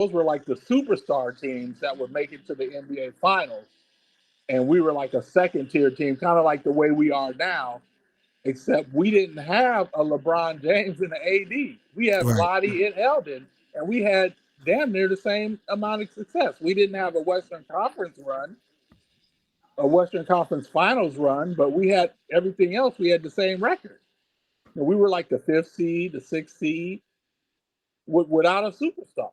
those were like the superstar teams that would make it to the NBA Finals, and we were like a second tier team, kind of like the way we are now. Except we didn't have a LeBron James and an AD. We had Right. Lottie and Eldon, and we had damn near the same amount of success. We didn't have a Western Conference run, a Western Conference Finals run, but we had everything else. We had the same record. And we were like the fifth seed, the sixth seed, without a superstar.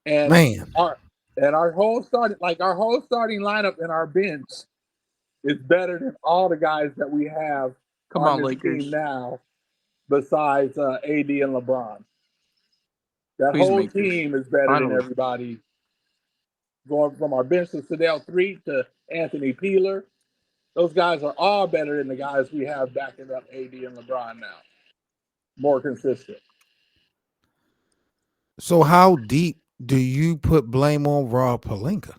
And Man. our whole starting lineup and our bench is better than all the guys that we have Come on on, this team Lakers. now, besides AD and LeBron. That Please whole make this. team is better than Finally. everybody. Going from our bench to Sedell Three to Anthony Peeler, those guys are all better than the guys we have backing up AD and LeBron now. More consistent. So how deep do you put blame on Rob Pelinka?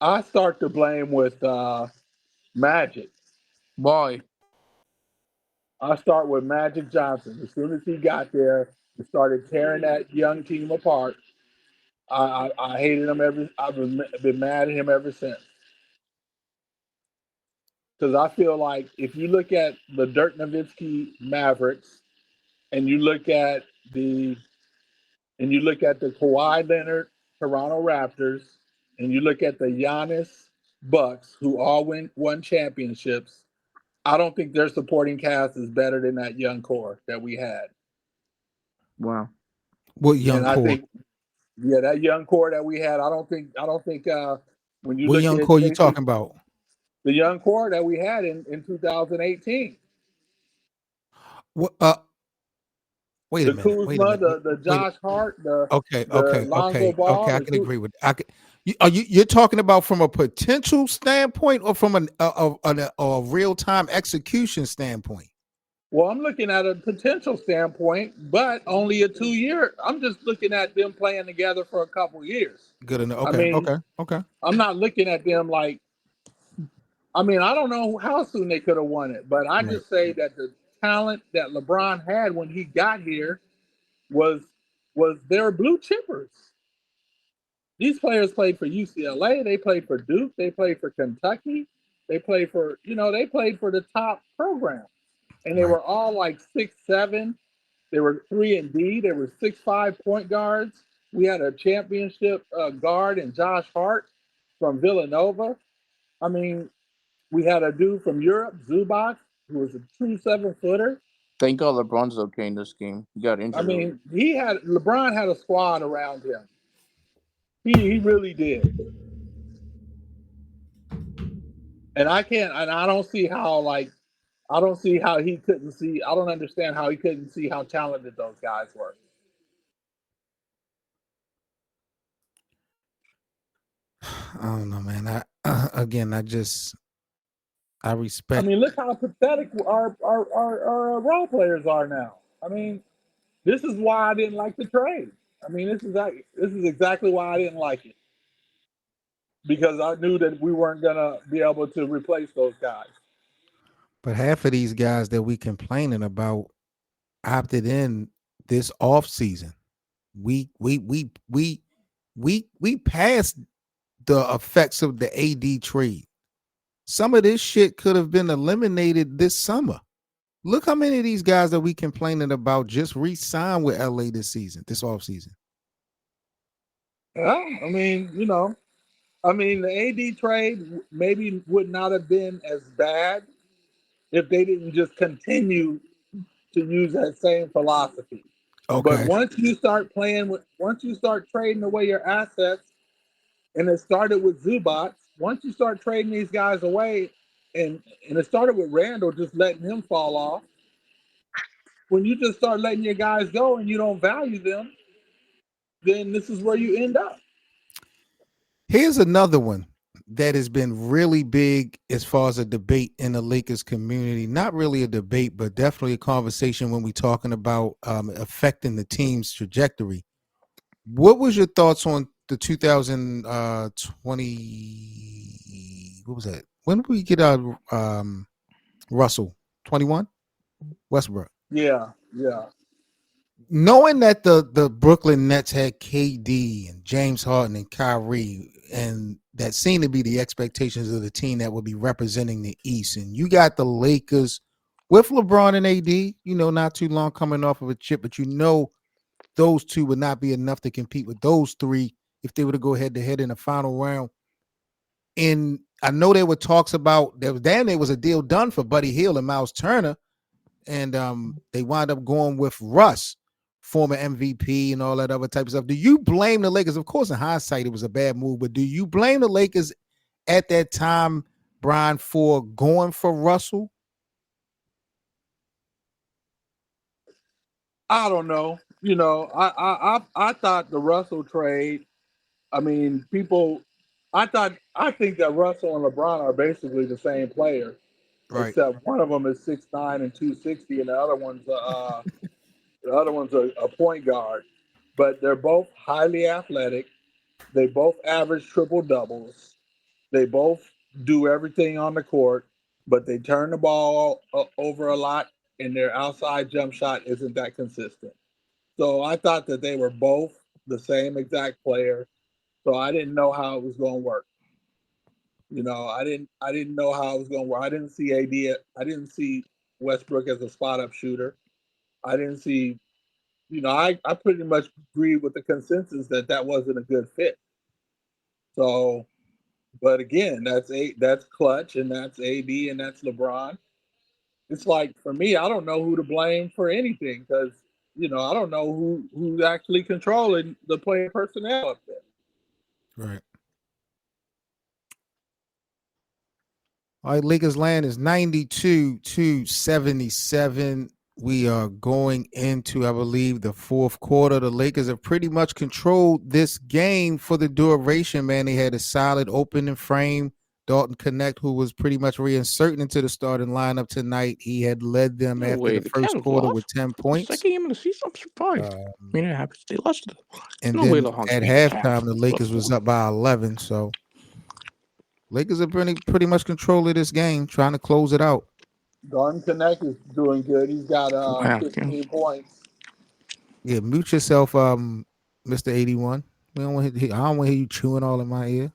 I start to blame with Magic. Why? I start with Magic Johnson. As soon as he got there, he started tearing that young team apart. I hated him I've been mad at him ever since. Because I feel like if you look at the Dirk Nowitzki Mavericks and the you look at the Kawhi Leonard Toronto Raptors and you look at the Giannis Bucks, who all won championships, I don't think their supporting cast is better than that young core that we had. Wow. What young And I core? think, yeah, that young core that we had, I don't think when you What look young at core you Jason, talking about? the young core that we had in 2018, What wait a the minute. Wait a Kuzma, minute. the Wait. Josh Hart, the Okay, the okay, Lonzo okay, okay. Ball, I can agree with. You're talking about from a potential standpoint or from a real time execution standpoint? well, I'm looking at a potential standpoint, but only a 2 year. I'm just looking at them playing together for a couple years. Good enough. I Okay, mean, okay, okay. I'm not looking at them like. I mean, I don't know how soon they could have won it, but I Right. just say that the talent that LeBron had when he got here was their blue chippers. These players played for UCLA, they played for Duke, they played for Kentucky, they played for the top programs, and they Right. were all like 6'7". They were 3 and D. They were 6'5" point guards. We had a championship guard in Josh Hart from Villanova. I mean, we had a dude from Europe, Zubac, who was a true 7 footer. Thank God LeBron's okay in this game. He got I injured early. mean, LeBron had a squad around him. He really did. And I don't see how he couldn't see. I don't understand how he couldn't see how talented those guys were. I don't know, man. Again, I I respect. mean, look how pathetic our role players are now. I mean, this is why I didn't like the trade. I mean, this is exactly why I didn't like it, because I knew that we weren't gonna be able to replace those guys. But half of these guys that we complaining about opted in this off season. We passed the effects of the AD trade. Some of this shit could have been eliminated this summer. Look how many of these guys that we complaining about just re-signed with LA this off season. Yeah, I mean, the AD trade maybe would not have been as bad if they didn't just continue to use that same philosophy. But Okay. once you start trading away your assets, and it started with Zubac. Once you start trading these guys away, and it started with Randall just letting him fall off. When you just start letting your guys go and you don't value them, then this is where you end up. Here's another one that has been really big as far as a debate in the Lakers community. Not really a debate, but definitely a conversation when we're talking about affecting the team's trajectory. What was your thoughts on the 2020? What was that? When did we get out Russell? 21? Westbrook. Yeah, yeah. Knowing that the Brooklyn Nets had KD and James Harden and Kyrie, and that seemed to be the expectations of the team that would be representing the East, and you got the Lakers with LeBron and AD, not too long coming off of a chip, but those two would not be enough to compete with those three if they were to go head to head in the final round. And I know there were talks about there was a deal done for Buddy Hield and Miles Turner, and they wound up going with Russ, former MVP, and all that other type of stuff. Do you blame the Lakers? Of course, in hindsight, it was a bad move, but do you blame the Lakers at that time, Brian, for going for Russell? I don't know. I thought the Russell trade. I mean, I think that Russell and LeBron are basically the same player, Right. except one of them is 6'9" and 260, and the other one's a point guard. But they're both highly athletic. They both average triple doubles. They both do everything on the court, but they turn the ball over a lot, and their outside jump shot isn't that consistent. So I thought that they were both the same exact player. So I didn't know how it was going to work. I didn't know how it was going to work. I didn't see AD. I didn't see Westbrook as a spot up shooter. I didn't see. I pretty much agreed with the consensus that that wasn't a good fit. So, but again, that's Clutch and that's AD and that's LeBron. It's like for me, I don't know who to blame for anything because I don't know who's actually controlling the player personnel up there. Right. All right, Lakers land is 92-77. We are going into, I believe, the fourth quarter. The Lakers have pretty much controlled this game for the duration, man. They had a solid opening frame. Dalton Connect, who was pretty much reinserting into the starting lineup tonight. He had led them No after way, the the first Cavs quarter lost? with 10 points. Second game of the season, I'm surprised. I mean, it happens. They lost. And No way then the Hawks at beat the Cavs. halftime, the Lakers was up by 11. So Lakers are pretty much controlling this game, trying to close it out. Dalton Connect is doing good. He's got Wow, 15 points. Yeah, mute yourself, Mr. 81. I don't want to hear you chewing all in my ear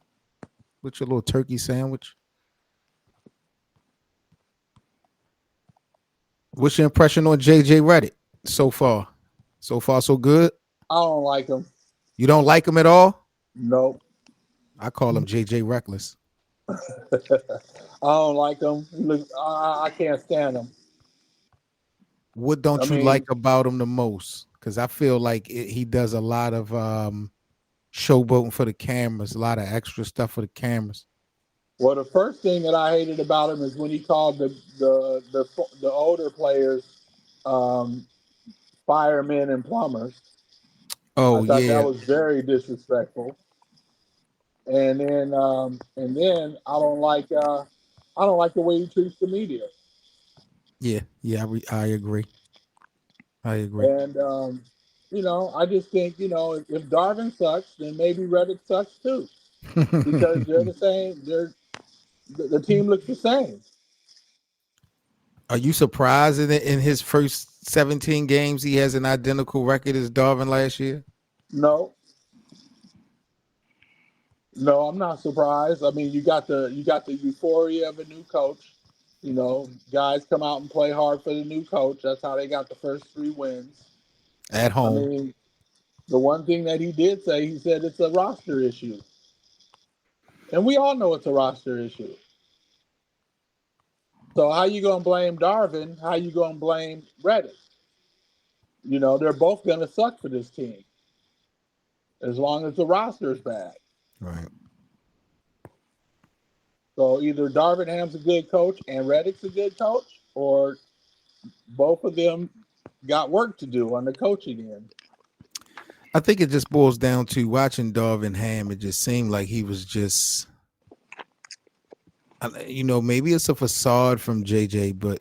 with your little turkey sandwich. What's your impression on JJ Redick so far? So far, so good? I don't like him. You don't like him at all? Nope. I call him JJ Reckless. I don't like him. I can't stand him. What I don't you mean, like about him the most? Because I feel like he does a lot of showboating for the cameras, a lot of extra stuff for the cameras. well, the first thing that I hated about him is when he called the older players um, firemen and plumbers. I Oh thought that yeah, was very disrespectful. And then I don't like the way he treats the media. yeah. I agree. I agree. And I just think if Darvin sucks, then maybe Reddick sucks too because they're the same. The team looks the same. Are you surprised in his first 17 games he has an identical record as Darvin last year? No, no, I'm not surprised. I mean, you got the euphoria of a new coach. Guys come out and play hard for the new coach. That's how they got the first 3 wins. At I home. mean, the one thing that he did say, he said it's a roster issue, and we all know it's a roster issue. So how you gonna blame Darvin? How you gonna blame Reddick? They're both gonna suck for this team as long as the roster is bad. Right. So either Darvin Ham's a good coach and Reddick's a good coach, or both of them got work to do on the coaching end. I think it just boils down to watching Darvin Ham. It just seemed like he was just, maybe it's a facade from JJ, but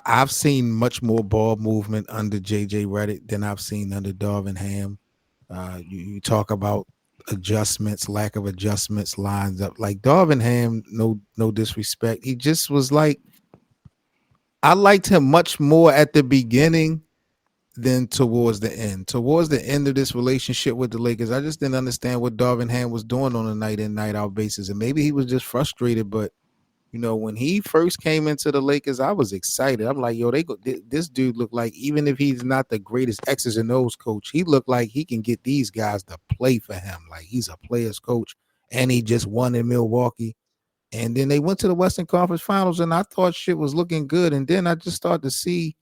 I've seen much more ball movement under JJ Redick than I've seen under Darvin Ham. You talk about adjustments, lack of adjustments, lines up like Darvin Ham. No disrespect. He just was like I liked him much more at the beginning than towards the end. Towards the end of this relationship with the Lakers, I just didn't understand what Darvin Ham was doing on a night in, night out basis. And maybe he was just frustrated, but when he first came into the Lakers, I was excited. I'm like, yo, this dude looked like, even if he's not the greatest X's and O's coach, he looked like he can get these guys to play for him. Like, he's a player's coach, and he just won in Milwaukee. And then they went to the Western Conference Finals, and I thought shit was looking good. And then I just started to see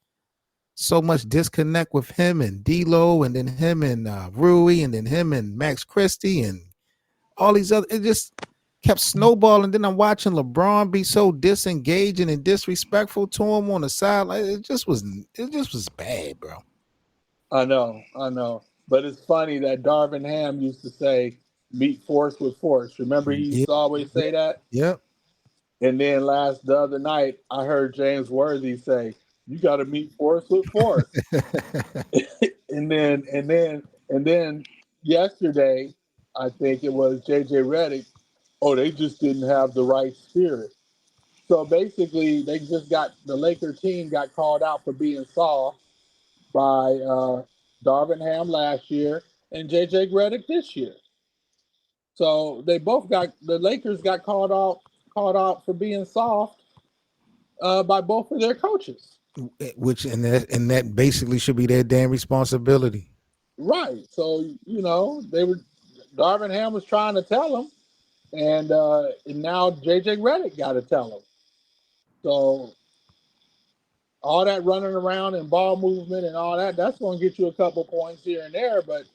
so much disconnect with him and D'Lo, and then him and Rui, and then him and Max Christie, and all these other. It just kept snowballing. Then I'm watching LeBron be so disengaging and disrespectful to him on the sideline. It just was bad, bro. I know. But it's funny that Darvin Ham used to say, "Meet force with force." Remember, he used to always say that. Yep. And then the other night, I heard James Worthy say, "You got to meet force with force." and then yesterday, I think it was JJ Redick. Oh, they just didn't have the right spirit. So basically, the Laker team got called out for being soft by Darvin Ham last year and JJ Redick this year. So the Lakers got called out for being soft by both of their coaches. Which and that basically should be their damn responsibility. Right. So Darvin Ham was trying to tell them, and now JJ Redick got to tell them. So all that running around and ball movement and all that's going to get you a couple points here and there. But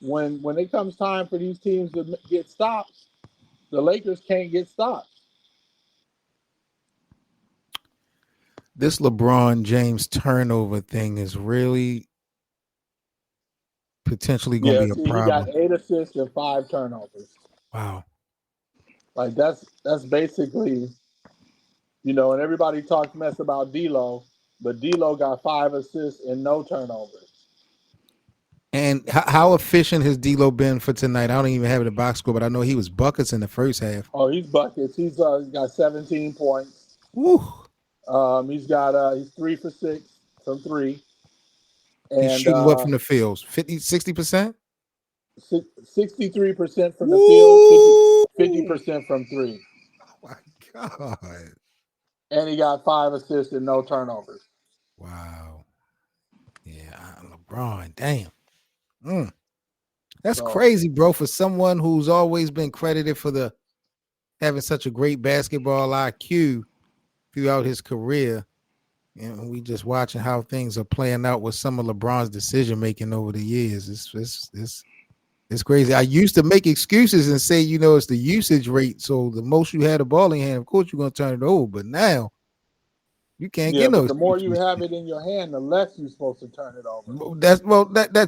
when it comes time for these teams to get stops, the Lakers can't get stops. This LeBron James turnover thing is really potentially going to be a problem. He got 8 assists and 5 turnovers. Wow. Like that's basically, and everybody talks mess about D'Lo, but D'Lo got 5 assists and no turnovers. And how efficient has D'Lo been for tonight? I don't even have the box score, but I know he was buckets in the first half. Oh, he's buckets. He's got 17 points. Woo. He's 3 for 6 from 3. And he's shooting what from the fields? 60%? 63% from the field, 50% from 3. Oh my God. And he got 5 assists and no turnovers. Wow. Yeah, LeBron, damn. That's crazy, bro, for someone who's always been credited for having such a great basketball IQ throughout his career. And we just watching how things are playing out with some of LeBron's decision making over the years. It's crazy. I used to make excuses and say, it's the usage rate. So the most you had a ball in your hand, of course you're gonna turn it over. But now you can't get no. But the more you have it in your hand, the less you're supposed to turn it over. That's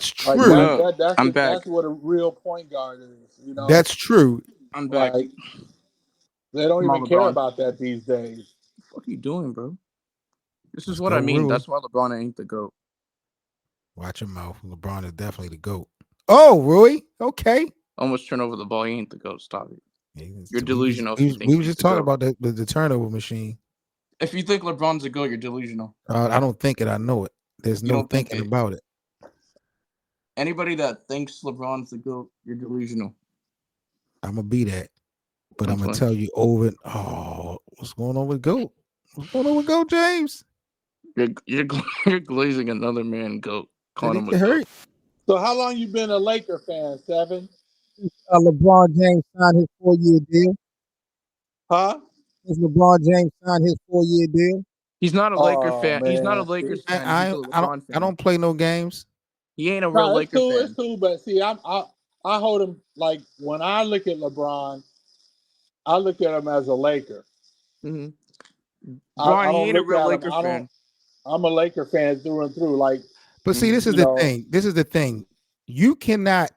true. I'm back. That's what a real point guard is. That's true. I'm back. They don't even care about that these days. What are you doing, bro? This is what I mean. Rui. That's why LeBron ain't the GOAT. Watch your mouth. LeBron is definitely the GOAT. Oh, Rui. Okay. Almost turn over the ball. He ain't the GOAT. Stop it. You're delusional. We were just talking about the turnover machine. If you think LeBron's a GOAT, you're delusional. I don't think it. I know it. There's no thinking about it. Anybody that thinks LeBron's the GOAT, you're delusional. I'm going to be that. But I'm going to tell you over. What's going on with GOAT? What's going on with GOAT, James? You're glazing another man GOAT. Calling him a GOAT. So how long you been a Laker fan, Seven? LeBron James signed his 4-year deal. Huh? Has LeBron James signed his 4-year deal? He's not a Laker fan. Man. He's not a Lakers fan. I don't play no games. He ain't a real Laker fan. It's cool, but see, I hold him like when I look at LeBron, I look at him as a Laker. Mm-hmm. Bronny, he ain't a real Laker fan. I'm a Laker fan through and through. But see, this is the thing. This is the thing. You cannot,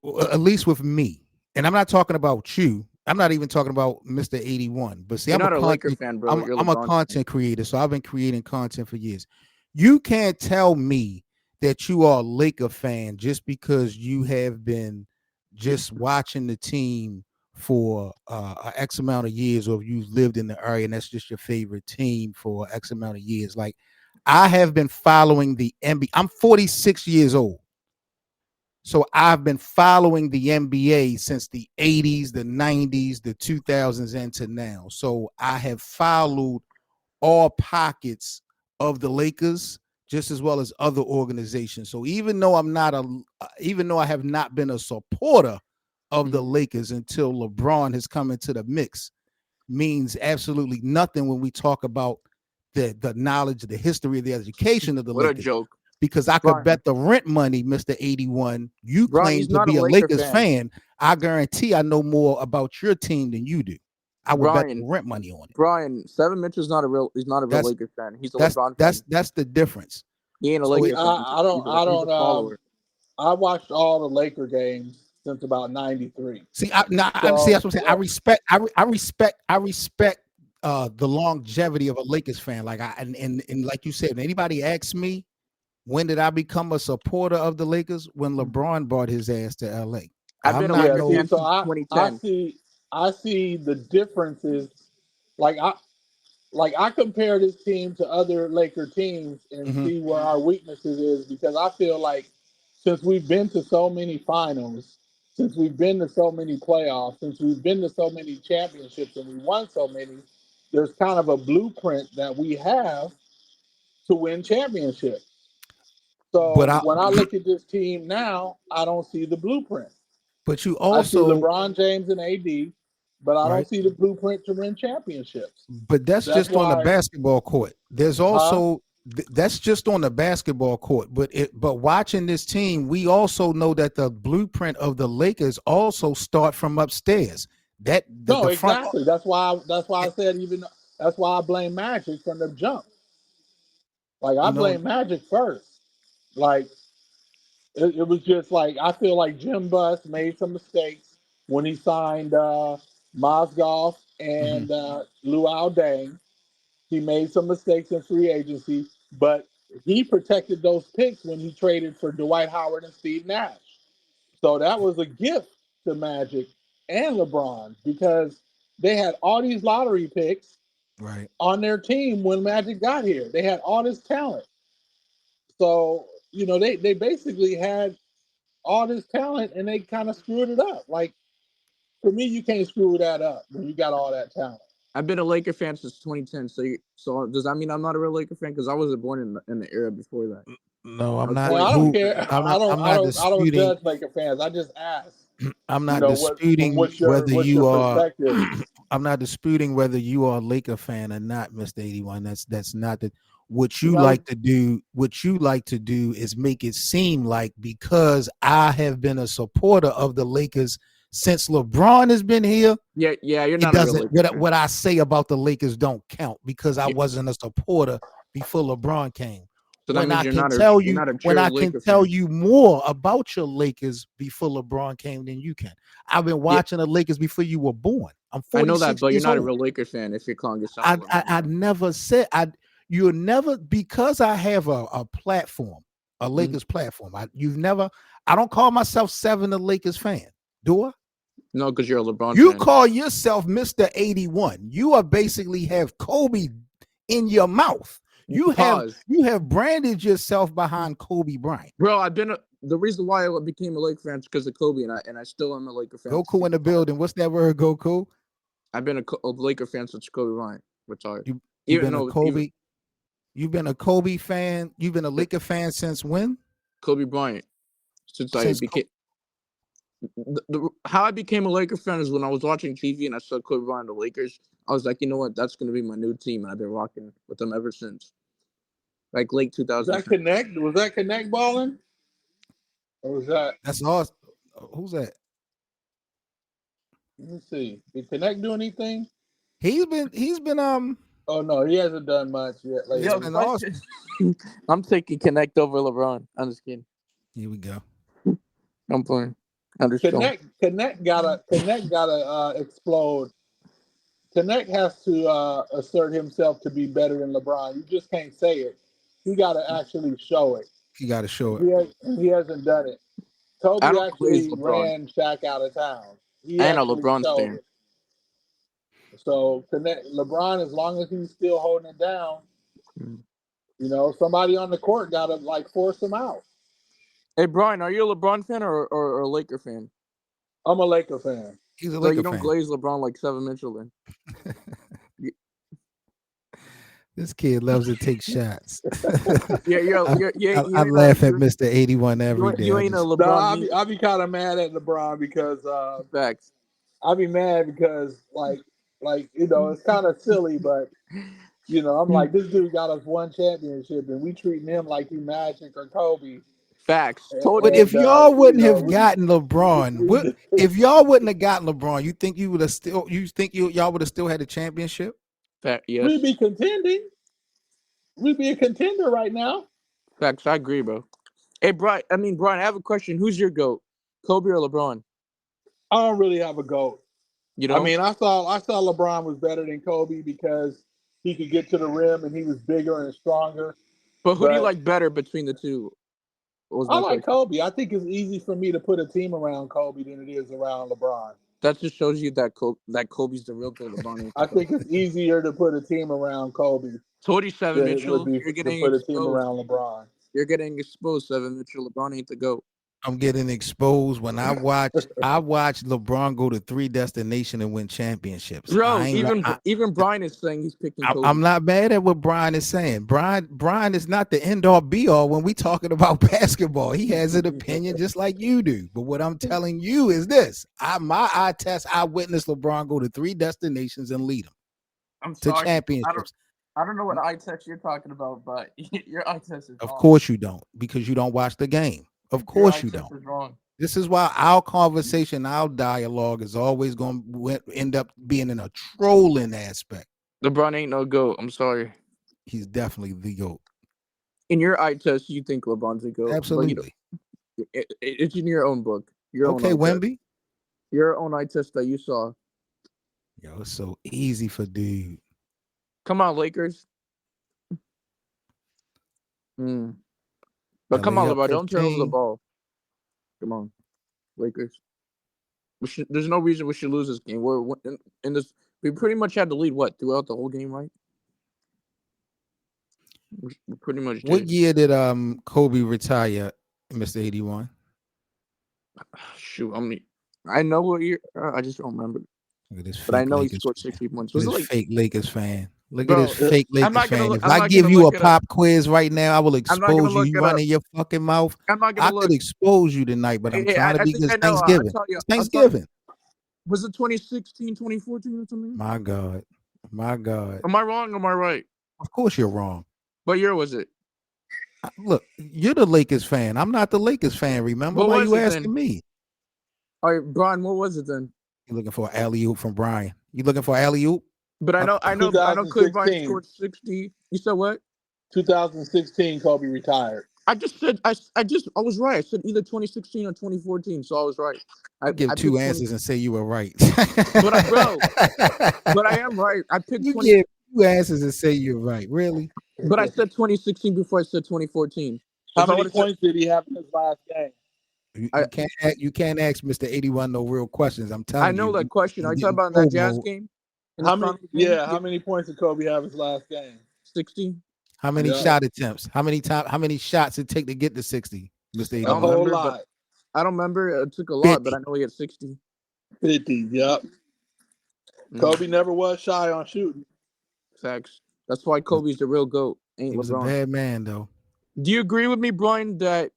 at least with me, and I'm not talking about you. I'm not even talking about Mr. 81. But see, I'm not a Laker fan, bro. I'm a content creator, so I've been creating content for years. You can't tell me that you are a Laker fan just because you have been just watching the team for X amount of years, or if you've lived in the area and that's just your favorite team for X amount of years. Like, I have been following the NBA. I'm 46 years old. So I've been following the NBA since the 80s, the 90s, the 2000s, and to now. So I have followed all pockets of the Lakers just as well as other organizations. So even though I have not been a supporter of the Lakers until LeBron has come into the mix, means absolutely nothing when we talk about the knowledge, the history, the education of the What Lakers. a joke. Because I could bet the rent money, Mr. 81, you claim to be a Lakers fan. I guarantee I know more about your team than you do. I would bet the rent money on it. Brian, Seven Mitch is not a real Lakers fan. He's a LeBron fan. That's the difference. He ain't a Lakers fan. He's a follower. I watched all the Laker games since about '93. See, that's what I'm saying. I respect the longevity of a Lakers fan. Like and like you said, when anybody asks me, when did I become a supporter of the Lakers? When LeBron brought his ass to LA. I've been a Lakers fan since 2010. I see the differences. I compare this team to other Laker teams and see where our weaknesses is, because I feel like since we've been to so many finals, since we've been to so many playoffs, since we've been to so many championships and we won so many, there's kind of a blueprint that we have to win championships. So when I look at this team now, I don't see the blueprint. But you also I see LeBron James and AD, but I don't see the blueprint to win championships. But that's just on the basketball court. There's also that's just on the basketball court. But watching this team, we also know that the blueprint of the Lakers also start from upstairs. Exactly. That's why I said that's why I blame Magic from the jump. Like, I blame Magic first. Like, it was just like, I feel like Jim Buss made some mistakes when he signed Mozgov and Luol Deng. He made some mistakes in free agency, but he protected those picks when he traded for Dwight Howard and Steve Nash. So that was a gift to Magic and LeBron, because they had all these lottery picks on their team when Magic got here. They had all this talent. So, they basically had all this talent and they kind of screwed it up. Like, for me, you can't screw that up when you got all that talent. I've been a Laker fan since 2010. So does that mean I'm not a real Laker fan? Because I wasn't born in the era before that. No, I'm not. Well, I don't care. I don't judge Laker fans. I just ask. I'm not disputing whether you are. I'm not disputing whether you are a Laker fan or not, Mr. 81. That's not the. What you like to do is make it seem like, because I have been a supporter of the Lakers since LeBron has been here. Yeah, you're not. What I say about the Lakers don't count, because I wasn't a supporter before LeBron came. So that means when I can tell you more about your Lakers before LeBron came than you can. I've been watching the Lakers before you were born. I'm 46 I know that, but you're not old. a real Lakers fan if you're calling yourself. I never said you're never, because I have a platform, a Lakers platform. I don't call myself Seven a Lakers fan, do I? No, because you're a LeBron You fan. call yourself Mr. 81. You are basically have Kobe in your mouth. You have branded yourself behind Kobe Bryant. Bro, the reason why I became a Laker fan is because of Kobe, and I still am a Laker fan. Goku in the building. What's that word, Goku? I've been a Laker fan since Kobe Bryant retired. You've been a Kobe fan. You've been a Laker fan since when? Kobe Bryant. How I became a Laker fan is when I was watching TV and I saw Kobe Bryant the Lakers. I was like, you know what? That's going to be my new team, and I've been rocking with them ever since. Like late 2000. Was that Connect balling? Or was that? That's awesome. Who's that? Let me see. Did Connect do anything? He's been Oh no, he hasn't done much yet. Awesome. I'm taking Connect over LeBron. I'm just kidding. Here we go. I'm playing. Connect gotta explode. Connect has to assert himself to be better than LeBron. You just can't say it. He got to actually show it. He hasn't done it. Kobe actually ran Shaq out of town. He And a actually LeBron showed stan. it. So LeBron, as long as he's still holding it down, Mm. somebody on the court got to like force him out. Hey, Brian, are you a LeBron fan or a Laker fan? I'm a Laker fan. He's a So you Laker don't fan. glaze LeBron like Seven Mitchell then? This kid loves to take shots. Yeah, I laugh at Mr. 81 every day. you ain't a No, LeBron. I'll be kind of mad at LeBron because Facts. I'll be mad because it's kind of silly, but I'm like, this dude got us one championship and we treating him like he Magic or Kobe. Facts. But Totally. if y'all wouldn't have We, gotten LeBron, if y'all wouldn't have gotten LeBron, you think you would have still? You think y'all would have still had a championship? Yes. we'd be contending. We'd be a contender right now. Facts. I agree, bro. Hey, Brian. I have a question. Who's your GOAT? Kobe or LeBron? I don't really have a GOAT. You know. I saw LeBron was better than Kobe because he could get to the rim and he was bigger and stronger. But who do you like better between the two? I like Kobe. I think it's easy for me to put a team around Kobe than it is around LeBron. That just shows you that Kobe's the real GOAT. LeBron ain't. I think it's easier to put a team around Kobe 27 than it would Mitchell. be You're to getting put a team exposed. around LeBron. You're getting exposed, 7 Mitchell. LeBron ain't the GOAT. I'm getting exposed when I watch LeBron go to 3 destinations and win championships. Bro, even Brian is saying he's picking Kobe. I'm not mad at what Brian is saying. Brian is not the end all be all when we talking about basketball. He has an opinion just like you do. But what I'm telling you is this: I witnessed LeBron go to 3 destinations and lead them to championships. I don't know what eye test you're talking about, but your eye test is Of wrong. course you don't, because you don't watch the game. Of course you don't. Is wrong. This is why our conversation, our dialogue is always going to end up being in a trolling aspect. LeBron ain't no GOAT. I'm sorry. He's definitely the GOAT. In your eye test, you think LeBron's a GOAT. Absolutely. It's in your own book. Okay, Wemby. Your own eye test that you saw. Yo, it's so easy for dude. Come on, Lakers. But come on, LeBron, don't turn over the ball. Come on, Lakers. There's no reason we should lose this game. We're in this. We pretty much had to lead throughout the whole game, right? We pretty much did. What year did Kobe retire, Mr. 81? Shoot, I know what year. I just don't remember. Look at this, but I know he scored 60 points. Was this fake Lakers fan. Look Bro, at this fake Lakers fan. If I I'm give you a pop quiz right now, I will expose you. You running your fucking mouth. I'm not gonna I could expose you tonight, but I'm trying to be because Thanksgiving. It's Thanksgiving. Was it 2016, 2014 or something? My God. Am I wrong or am I right? Of course you're wrong. What year was it? Look, you're the Lakers fan. I'm not the Lakers fan, remember? Why you asking me? All right, Brian, what was it then? You're looking for an alley-oop from Brian. You looking for alley-oop? But I know Kobe Bryant scored 60. You said what? 2016, Kobe retired. I just said I was right. I said either 2016 or 2014, so I was right. I give 2 answers and say you were right. But I am right. I picked you give 2 answers and say you're right. Really? But I said 2016 before I said 2014. How many points did he have in his last game? You can't ask Mr. 81 no real questions. I'm telling you. I know that question. Are you talking about that Jazz game? How many points did Kobe have his last game? 60. How many shot attempts? How many shots it take to get to 60? Mr. 81? A whole lot. I don't remember. It took a lot, but I know he had 60. 50, yep. Kobe never was shy on shooting. Facts. That's why Kobe's the real GOAT. Ain't LeBron. He was a bad man, though. Do you agree with me, Brian, that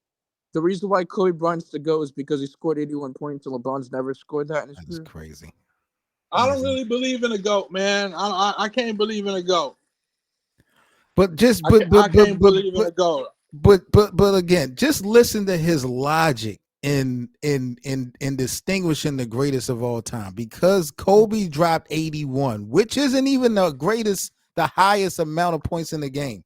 the reason why Kobe Bryant's the GOAT is because he scored 81 points and LeBron's never scored that in his career? That's crazy. I don't really believe in a GOAT, man. I can't believe in a GOAT. But I can't believe in a GOAT. But again, just listen to his logic in distinguishing the greatest of all time. Because Kobe dropped 81, which isn't even the highest amount of points in the game.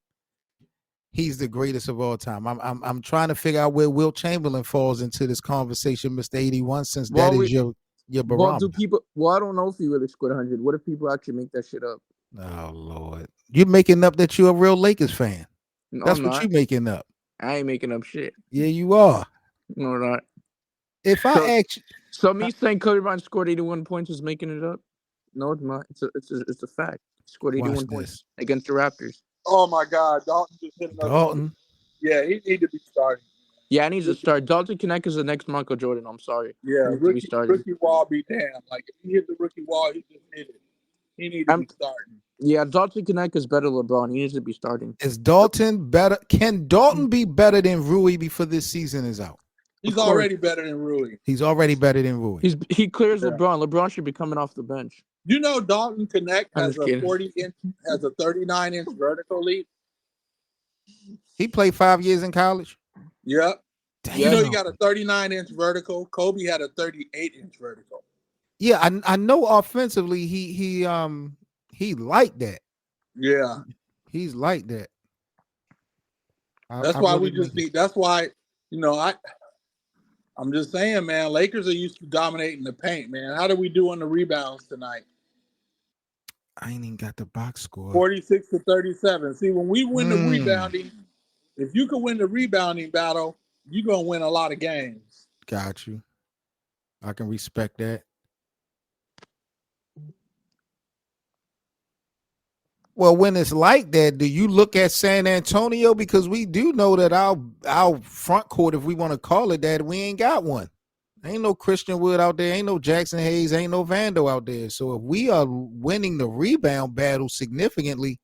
He's the greatest of all time. I'm trying to figure out where Wilt Chamberlain falls into this conversation, Mr. 81, since that is your barometer. I don't know if he really scored 100. What if people actually make that shit up? Oh Lord, you're making up that you're a real Lakers fan. No, that's what you're making up. I ain't making up shit. Yeah, you are. No, not. If I ask you, So me saying Kobe Bryant scored 81 points is making it up? No, it's not. It's a fact. He scored watch 81 points this, against the Raptors. Oh my God, Dalton just hit another one. Dalton. Yeah, he need to be starting. Yeah, I need to start. Dalton Connect is the next Michael Jordan. I'm sorry. Yeah, He needs to be starting. rookie wall be damned. Like if he hit the rookie wall, he just hit it. He need to I'm be starting. yeah, Dalton Connect is better than LeBron. He needs to be starting. Is Dalton better? Can Dalton be better than Rui before this season is out? He's Of course. already better than Rui. He's already better than Rui. He clears Yeah. LeBron. LeBron should be coming off the bench. You know, Dalton Connect I'm has just a kidding. 40-inch, has a 39-inch vertical leap. He played 5 years in college. Yep. Damn. You know, he got a 39-inch vertical. Kobe had a 38-inch vertical. Yeah, I know. Offensively, he like that. Yeah. He's like that. That's why we just need. That's why, you know, I'm just saying, man. Lakers are used to dominating the paint, man. How do we do on the rebounds tonight? I ain't even got the box score. 46-37. See, when we win the rebounding, if you can win the rebounding battle, you're gonna win a lot of games. Got you. I can respect that. Well, when it's like that, do you look at San Antonio? Because we do know that our front court, if we want to call it that, we ain't got one. Ain't no Christian Wood out there. Ain't no Jackson Hayes. Ain't no Vando out there. So if we are winning the rebound battle significantly,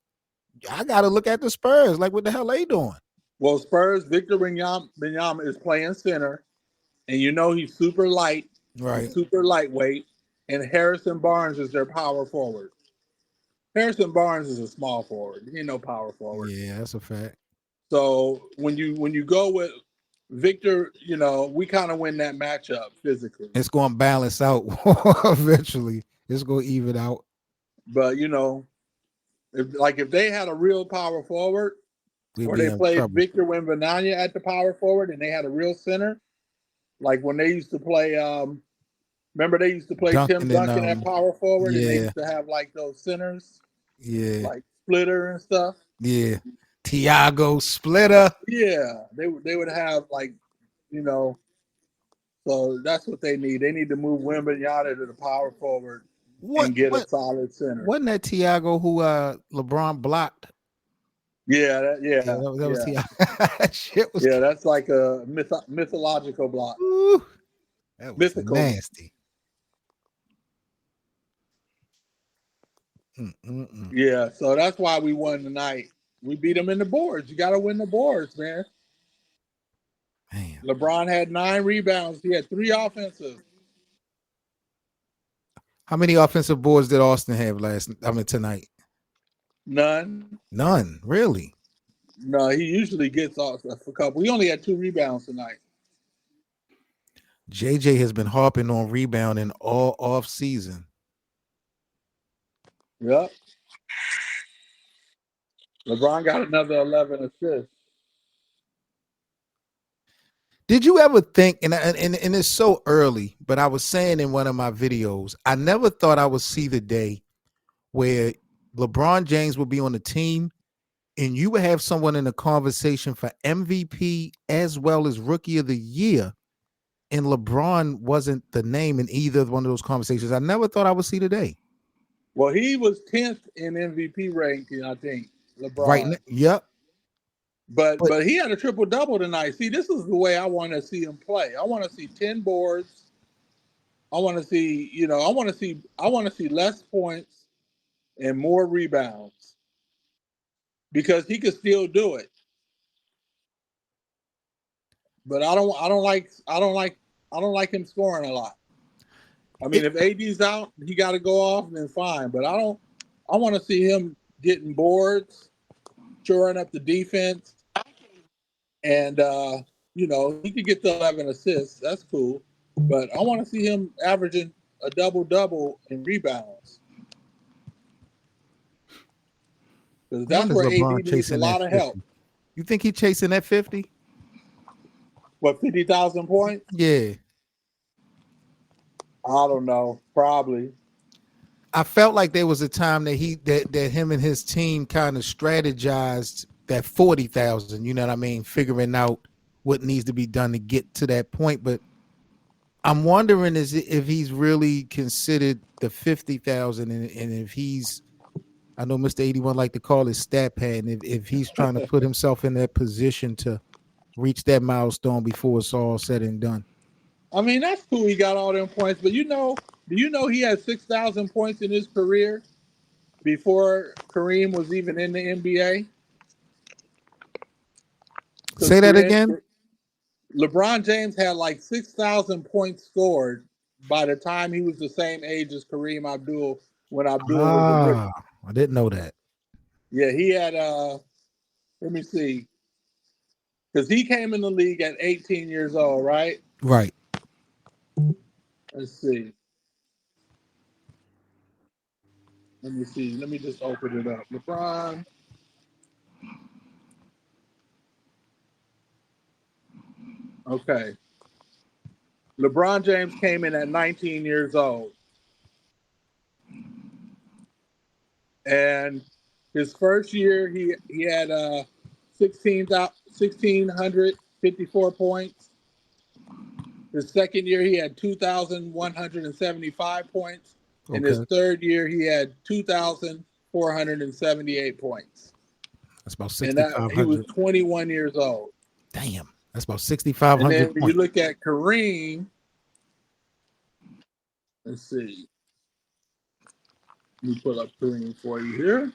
I got to look at the Spurs. Like, what the hell they doing? Well, Spurs, Victor Wembanyama is playing center, and you know he's super light, Right? he's super lightweight, and Harrison Barnes is their power forward. Harrison Barnes is a small forward. He ain't no power forward. Yeah, that's a fact. So when you go with Victor, you know, we kind of win that matchup physically. It's going to balance out eventually. It's going to even out. But, you know, if they had a real power forward, or they played Victor Wembanyama at the power forward and they had a real center, like when they used to play, remember they used to play Tim Duncan at power forward, and they used to have like those centers, like Splitter and stuff. Yeah, Tiago Splitter. Yeah, they would have like, you know, so that's what they need. They need to move Wembanyama to the power forward and get a solid center. Wasn't that Tiago who LeBron blocked? Yeah, that was Tiago. Shit was that's like a mythological block. Ooh, that was mythical. Nasty. Yeah, so that's why we won tonight. We beat them in the boards. You got to win the boards, man. LeBron had 9 rebounds. He had 3 offensive. How many offensive boards did Austin have tonight? None. None, really? No, he usually gets off a couple. He only had 2 rebounds tonight. JJ has been harping on rebounding all off season. Yep. LeBron got another 11 assists. Did you ever think, and it's so early, but I was saying in one of my videos, I never thought I would see the day where LeBron James would be on the team and you would have someone in the conversation for MVP as well as Rookie of the Year, and LeBron wasn't the name in either one of those conversations. I never thought I would see the day. Well, he was 10th in MVP ranking, I think, LeBron. Right. Yep. But he had a triple-double tonight. See, this is the way I want to see him play. I want to see 10 boards. I want to see, you know, I want to see less points and more rebounds, because he could still do it. But I don't like him scoring a lot. I mean, if AD's out, he got to go off, then fine. But I want to see him getting boards, shoring up the defense, and you know, he could get the 11 assists. That's cool. But I want to see him averaging a double-double in rebounds, because that's where AD needs a lot of help. You think he's chasing that 50? What, 50,000 points? Yeah. I don't know. Probably. I felt like there was a time that him and his team kind of strategized that 40,000. You know what I mean? Figuring out what needs to be done to get to that point. But I'm wondering if he's really considered the 50,000, and if he's, I know Mr. 81 like to call it stat pad, and if he's trying to put himself in that position to reach that milestone before it's all said and done. I mean, that's cool. He got all them points, but do you know he had 6,000 points in his career before Kareem was even in the NBA? Say that again. LeBron James had like 6,000 points scored by the time he was the same age as Kareem Abdul when Abdul was a rookie. I didn't know that. Yeah, he had let me see. Because he came in the league at 18 years old, right? Right. Let's see. Let me see. Let me just open it up. LeBron. Okay. LeBron James came in at 19 years old. And his first year, he had 1,654 points. His second year, he had 2,175 points. Okay. In his third year, he had 2,478 points. That's about And 6,500. he was 21 years old. Damn, that's about 6,500. And then when you look at Kareem, let's see. Let me pull up Kareem for you here.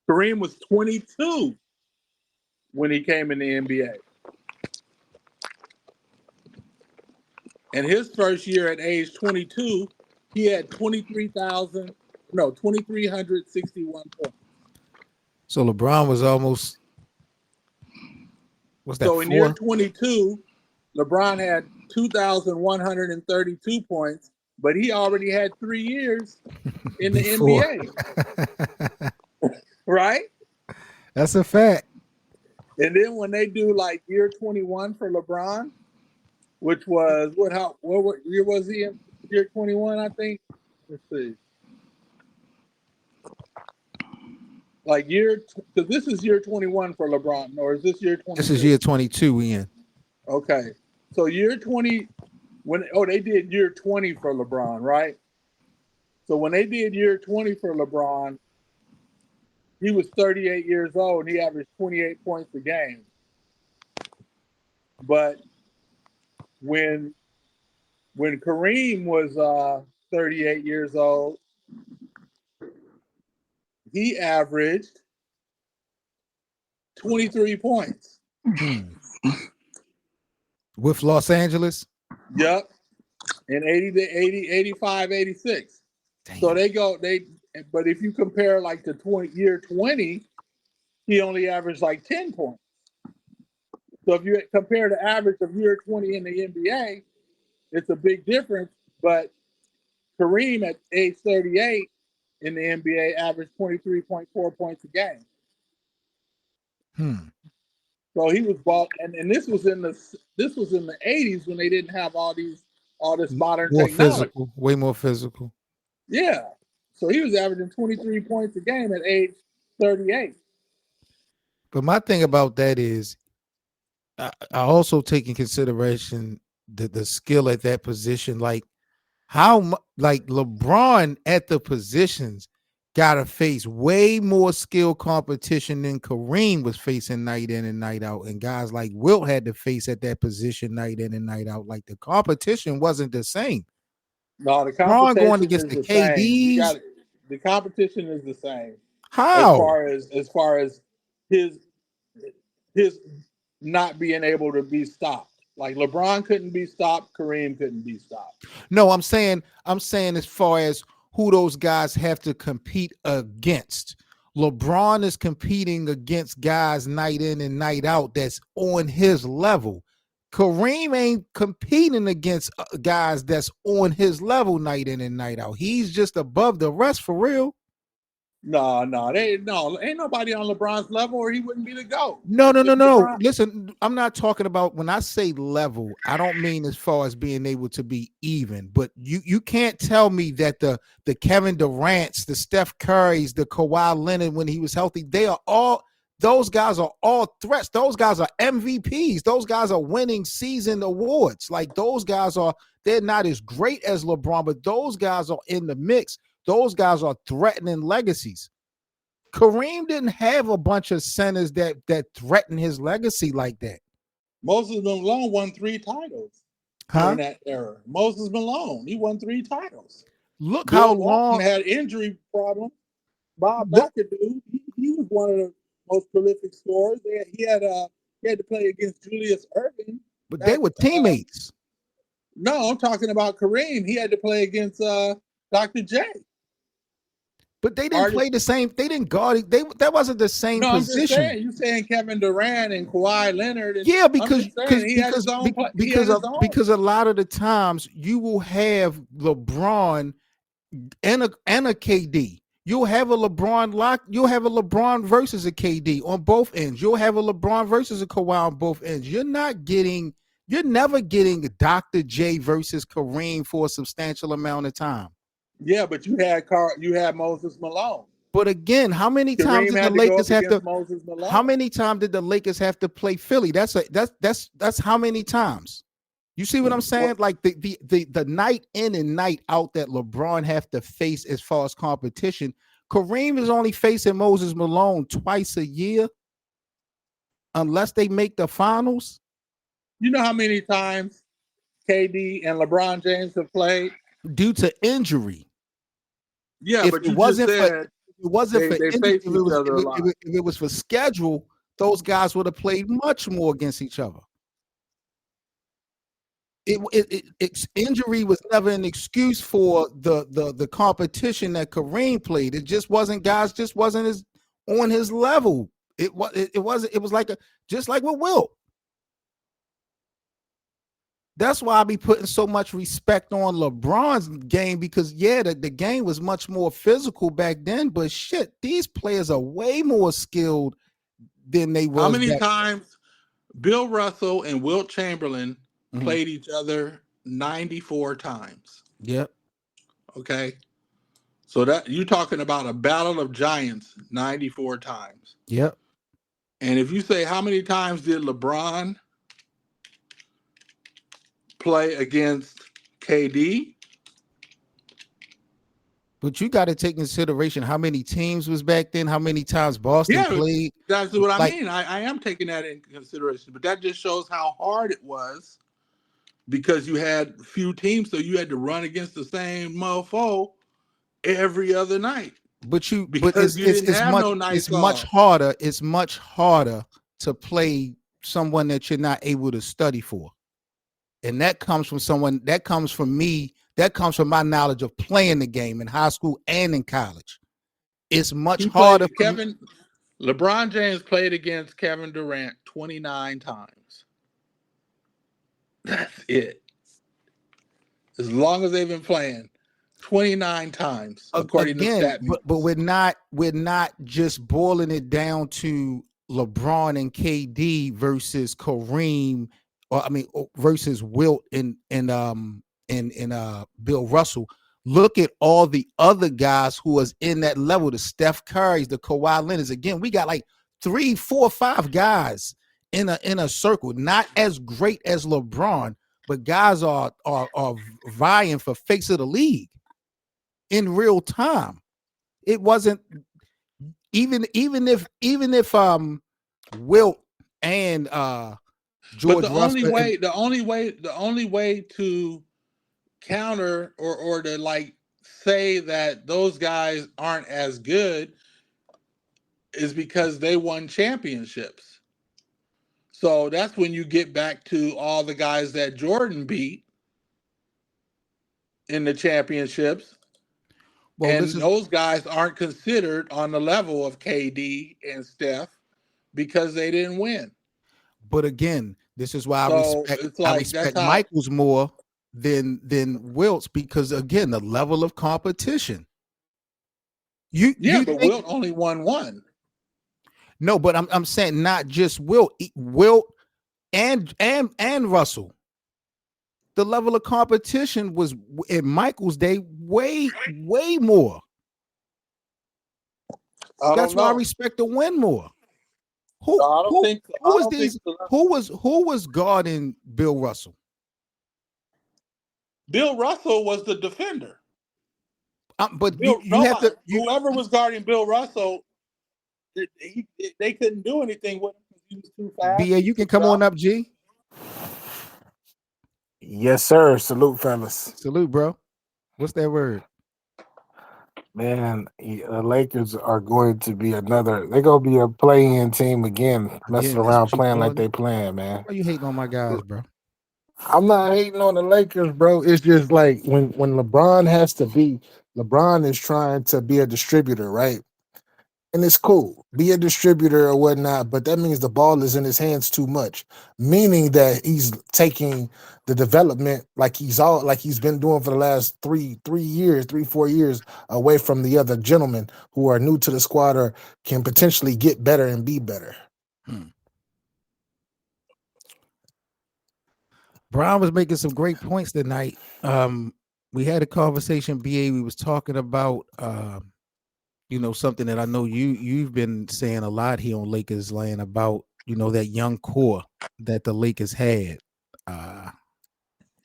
Kareem was 22 when he came in the NBA. And his first year at age 22, he had 2,361 points. So LeBron was almost, what's that? So in year 22, LeBron had 2,132 points, but he already had 3 years in the NBA. Right? That's a fact. And then when they do like year 21 for LeBron, which was what year was he in? Year 21, I think. Let's see. Like because this is year 21 for LeBron, or is this year 22? This is year 22, Ian. Okay. So year 20, they did year 20 for LeBron, right? So when they did year 20 for LeBron, he was 38 years old and he averaged 28 points a game. But when Kareem was 38 years old, he averaged 23 points. With Los Angeles? Yep. In 85, 86. Damn. So but if you compare like to year 20, he only averaged like 10 points. So if you compare the average of year 20 in the NBA, it's a big difference. But Kareem at age 38 in the NBA averaged 23.4 points a game. So he was ball, and this was in the 80s when they didn't have all this modern technology. Physical, way more physical. Yeah. So he was averaging 23 points a game at age 38. But my thing about that is, I also take in consideration the skill at that position. Like like LeBron at the positions got to face way more skill competition than Kareem was facing night in and night out, and guys like Wilt had to face at that position night in and night out. Like the competition wasn't the same. No, the competition going against the KDs. The competition is the same. How? As far as his not being able to be stopped. Like LeBron couldn't be stopped, Kareem couldn't be stopped. No, I'm saying as far as who those guys have to compete against. LeBron is competing against guys night in and night out that's on his level. Kareem ain't competing against guys that's on his level night in and night out. He's just above the rest for real. No, ain't nobody on LeBron's level, or he wouldn't be the GOAT. No. Listen, I'm not talking about, when I say level, I don't mean as far as being able to be even, but you can't tell me that the Kevin Durant's, the Steph Curry's, the Kawhi Leonard when he was healthy, they are all Those guys are all threats. Those guys are MVPs. Those guys are winning season awards. Like those guys are, they're not as great as LeBron, but those guys are in the mix. Those guys are threatening legacies. Kareem didn't have a bunch of centers that threatened his legacy like that. Moses Malone won 3 titles during that era. Moses Malone, he won 3 titles. Look Bill how Walton long had injury problems. Bob McAdoo, he was one of the most prolific scorers. He had to play against Julius Erving. But they were teammates. No, I'm talking about Kareem. He had to play against Dr. J. But they didn't play the same. They didn't guard. That wasn't the same position. I'm just saying. You saying Kevin Durant and Kawhi Leonard? And, yeah, because a lot of the times you will have LeBron and a KD. You'll have a LeBron You'll have a LeBron versus a KD on both ends. You'll have a LeBron versus a Kawhi on both ends. You're never getting Dr. J versus Kareem for a substantial amount of time. Yeah, but you had Moses Malone. But again, how many times did the Lakers have to? How many times did the Lakers have to play Philly? That's how many times? You see what I'm saying? Like the night in and night out that LeBron have to face as far as competition. Kareem is only facing Moses Malone twice a year, unless they make the finals. You know how many times KD and LeBron James have played due to injury? Yeah, but it wasn't for injury. If it was for schedule, those guys would have played much more against each other. Injury was never an excuse for the competition that Kareem played. It just wasn't on his level. It was just like with Wilt. That's why I be putting so much respect on LeBron's game, because the game was much more physical back then, but shit, these players are way more skilled than they were. How many times Bill Russell and Wilt Chamberlain played each other? 94 times. Yep. Okay. So that you're talking about a battle of giants 94 times. Yep. And if you say how many times did LeBron play against KD? But you got to take consideration how many teams was back then, how many times Boston played. That's what I mean. I am taking that into consideration, but that just shows how hard it was, because you had few teams, so you had to run against the same mofo every other night. It's much harder. It's much harder to play someone that you're not able to study for. And that comes from my knowledge of playing the game in high school and in college. It's much harder. LeBron James played against Kevin Durant 29 times. That's it. As long as they've been playing, 29 times, according to stat. But we're not just boiling it down to LeBron and KD versus Kareem, versus Wilt and Bill Russell. Look at all the other guys who was in that level, the Steph Currys, the Kawhi Leonards. Again, we got like 3, 4, 5 guys in a circle, not as great as LeBron, but guys are vying for face of the league in real time. It wasn't even if Wilt and George Russell. The only way to counter or to say that those guys aren't as good is because they won championships. So that's when you get back to all the guys that Jordan beat in the championships. Those guys aren't considered on the level of KD and Steph because they didn't win. But again, this is why I respect Michaels more than Wilt's, because again, the level of competition. But Wilt only won 1. No, but I'm saying not just Wilt and Russell. The level of competition was in Michael's day way more. That's why I respect the win more. Who No, I don't who think. who I was don't think. these? Who was guarding Bill Russell? Bill Russell was the defender. But you Bill, you have nobody, to whoever was guarding Bill Russell, they couldn't do anything with him because he was too fast. BA. He You was can too come on young. up, G. Yes, sir. Salute, fellas. Salute, bro. What's that word? Man, the Lakers are going to be another. They're going to be a play-in team again, messing Again, that's around, what you playing like calling they it. playing, man. Why you hating on my guys, bro? I'm not hating on the Lakers, bro. It's just like when LeBron is trying to be a distributor, right? And it's cool, be a distributor or whatnot, but that means the ball is in his hands too much, meaning that he's taking the development like he's been doing for the last 4 years away from the other gentlemen who are new to the squad or can potentially get better and be better. Hmm. Brown was making some great points tonight. We had a conversation, BA. We was talking about something that I know you've been saying a lot here on Lakers Land about, that young core that the Lakers had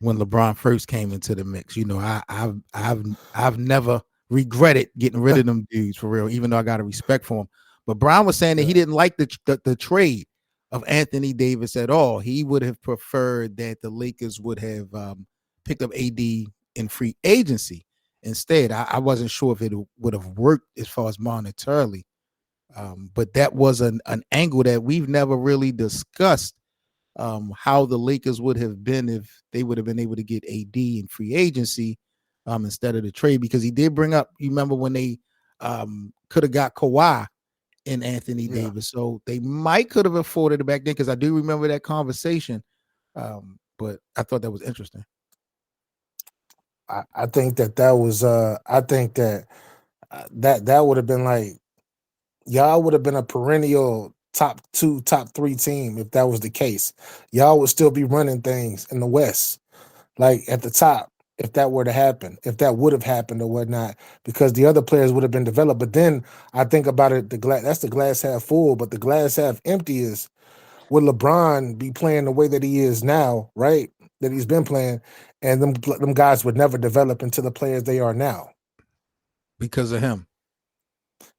when LeBron first came into the mix. I've never regretted getting rid of them dudes for real, even though I got a respect for them. But Brown was saying that he didn't like the trade of Anthony Davis at all. He would have preferred that the Lakers would have picked up AD in free agency instead. I wasn't sure if it would have worked as far as monetarily, but that was an angle that we've never really discussed. How the Lakers would have been if they would have been able to get AD in free agency instead of the trade, because he did bring up, you remember when they could have got Kawhi and Anthony Davis, so they might could have afforded it back then, because I do remember that conversation. But I thought that was interesting. I think that was I think that would have been like, y'all would have been a perennial top 2, top 3 team if that was the case. Y'all would still be running things in the West, like at the top, if that were to happen, if that would have happened or whatnot, because the other players would have been developed. But then I think about it, that's the glass half full, but the glass half empty is, would LeBron be playing the way that he is now, right? That he's been playing, and them guys would never develop into the players they are now. Because of him.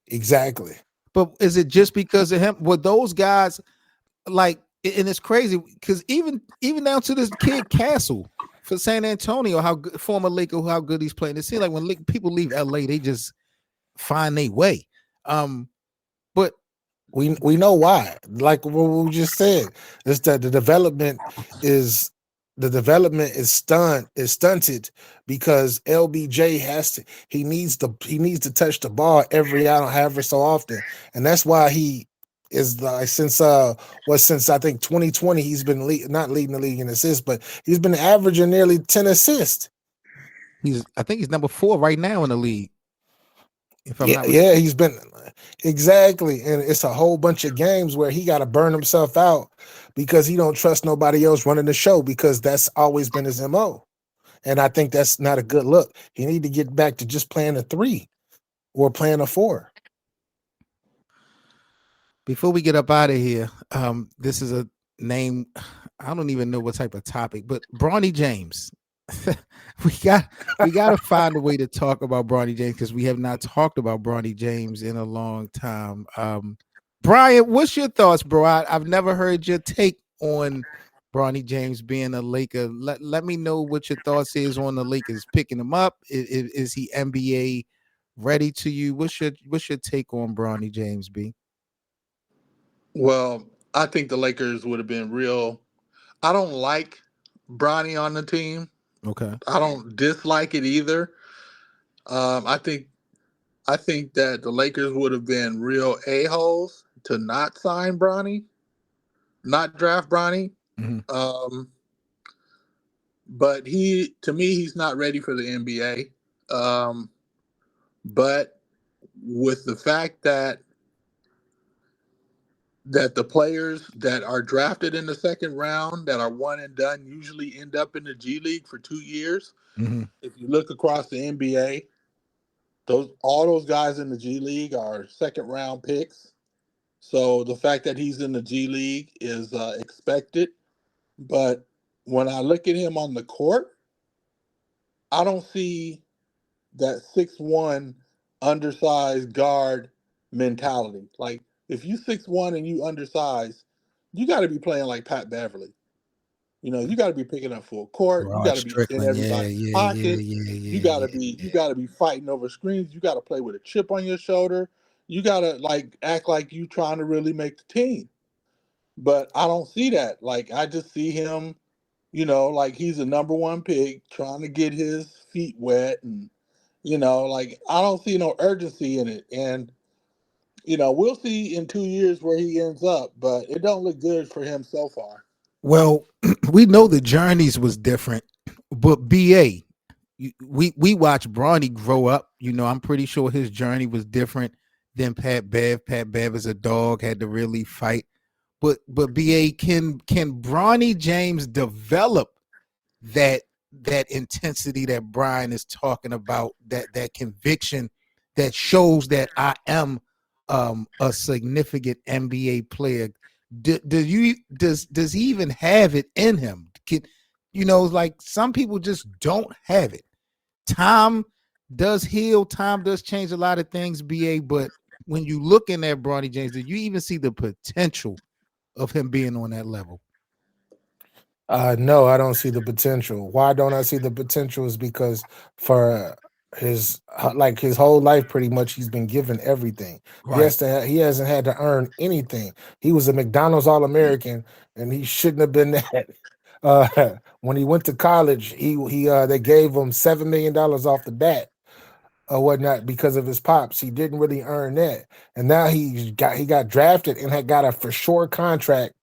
Exactly. But is it just because of him? Were those guys like, and it's crazy because even down to this kid Castle for San Antonio, how good, former Laker, how good he's playing. It seems like when people leave LA, they just find their way. But we know why. Like what we just said, is that the development is stunted because LBJ needs to touch the ball every however so often, and that's why he is like since I think 2020 he's been not leading the league in assists, but he's been averaging nearly 10 assists. I think he's number 4 right now in the league, if I'm not Yeah, mistaken. he's been exactly, and it's a whole bunch of games where he got to burn himself out because he don't trust nobody else running the show, because that's always been his MO, and I think that's not a good look. He need to get back to just playing a 3 or playing a 4. Before we get up out of here, this is a name, I don't even know what type of topic, but Bronny James. we got to find a way to talk about Bronny James, because we have not talked about Bronny James in a long time. Brian, what's your thoughts, bro? I've never heard your take on Bronny James being a Laker. Let me know what your thoughts is on the Lakers picking him up. Is he NBA ready to you? What's your take on Bronny James, B? Well, I think the Lakers would have been real. I don't like Bronny on the team. Okay. I don't dislike it either. I think that the Lakers would have been real a-holes to not sign Bronny, not draft Bronny. Mm-hmm. But to me, he's not ready for the NBA. But with the fact that the players that are drafted in the second round that are one and done usually end up in the G League for 2 years. Mm-hmm. If you look across the NBA, all those guys in the G League are second round picks. So the fact that he's in the G League is expected. But when I look at him on the court, I don't see that 6'1" undersized guard mentality. Like if you 6'1" and you undersized, you got to be playing like Pat Beverly. You got to be picking up full court. You Rod got to be in Strickland, yeah, everybody's yeah, yeah, pocket. yeah, You yeah, got to yeah, be you yeah. got to be fighting over screens. You got to play with a chip on your shoulder. You got to like act like you trying to really make the team. But I don't see that. Like I just see him, like he's a number one pick trying to get his feet wet and like I don't see no urgency in it. And we'll see in 2 years where he ends up, but it don't look good for him so far. Well, we know the journeys was different, but BA, we watched Bronny grow up. I'm pretty sure his journey was different than Pat Bev. Pat Bev is a dog, had to really fight. But BA, can Bronny James develop that that intensity that Brian is talking about, that conviction that shows that I am a significant NBA player? Does he even have it in him? Like some people just don't have it. Time does heal, time does change a lot of things, BA, but when you looking at Bronny James, do you even see the potential of him being on that level? No, I don't see the potential. Why don't I see the potential? Is because for his whole life, pretty much, he's been given everything. Right. He hasn't had to earn anything. He was a McDonald's All American, and he shouldn't have been that. When he went to college, they gave him $7 million off the bat or whatnot because of his pops. He didn't really earn that, and now he got drafted and had got a for sure contract,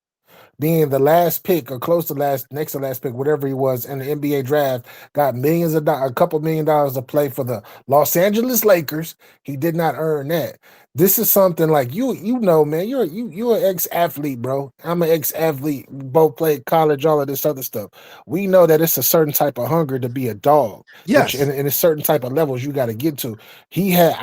being the last pick or close to next to last pick, whatever he was in the NBA draft, got a couple $1 million to play for the Los Angeles Lakers. He did not earn that. This is something like man. You're an ex-athlete, bro. I'm an ex-athlete. We both played college, all of this other stuff. We know that it's a certain type of hunger to be a dog, that Yes. in a certain type of levels you got to get to. He had.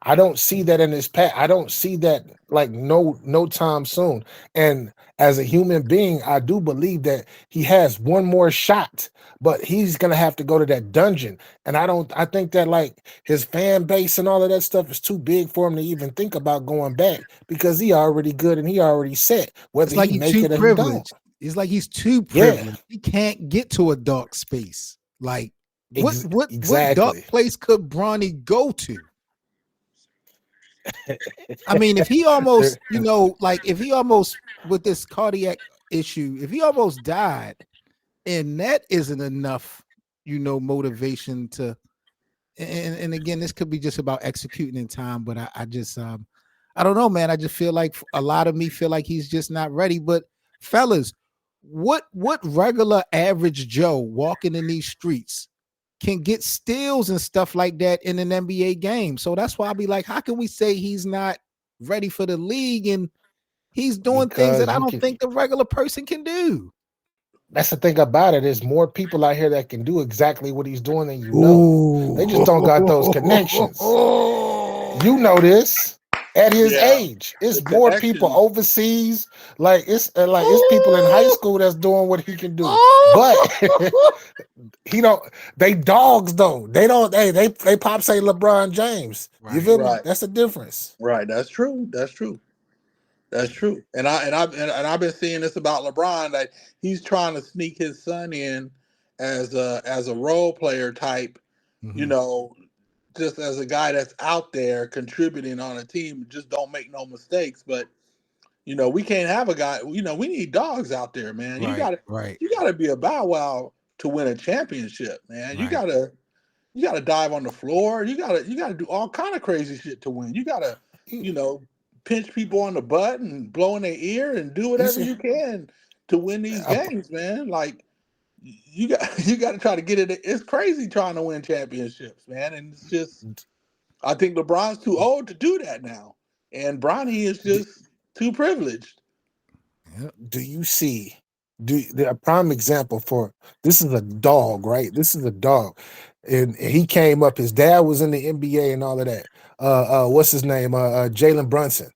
I don't see that in his past. I don't see that like no time soon. And as a human being, I do believe that he has one more shot, but he's gonna have to go to that dungeon. And I think that like his fan base and all of that stuff is too big for him to even think about going back, because he already good and he already set, whether It's like he he's make too it or he don't. privileged. It's like he's too Yeah, privileged. He can't get to a dark space. Like what dark exactly. place could Bronny go to? I mean, if he almost, There- like if he almost with this cardiac issue, if he almost died, and that isn't enough, motivation to. And again, this could be just about executing in time, but I just I don't know, man. I just feel like a lot of me feel like he's just not ready. But fellas, what regular average Joe walking in these streets can get steals and stuff like that in an NBA game? So that's why I'll be like, how can we say he's not ready for the league and he's doing things that because I you don't can. think the regular person can do? That's the thing about it. There's more people out here that can do exactly what he's doing than you know. They just don't got those connections. You Ooh. know this. At his Yeah, age, the it's more people connections. overseas. It's people in high school that's doing what he can do. But he don't. They dogs though. They don't. They pop say LeBron James. You Right. feel me? Right, That's the difference. right. That's true. That's true. That's true. And I've been seeing this about LeBron, that he's trying to sneak his son in as a role player type, you Mhm. know, just as a guy that's out there contributing on a team. Just don't make no mistakes. But we can't have a guy. We need dogs out there, man. You Right. gotta Right. you gotta be a bow wow to win a championship, man. You Right. gotta you gotta dive on the floor. You gotta do all kind of crazy shit to win. You gotta, You, you know, pinch people on the butt and blow in their ear and do you whatever see, you can to win these a, games, man. Like you got you got to try to get it. It's crazy trying to win championships, man. And it's just, I think LeBron's too old to do that now, and Bronny is just too privileged. Yep. do you see a prime example for this is a dog, right? This is a dog. And he came up, his dad was in the NBA and all of that. What's his name? Jalen Brunson.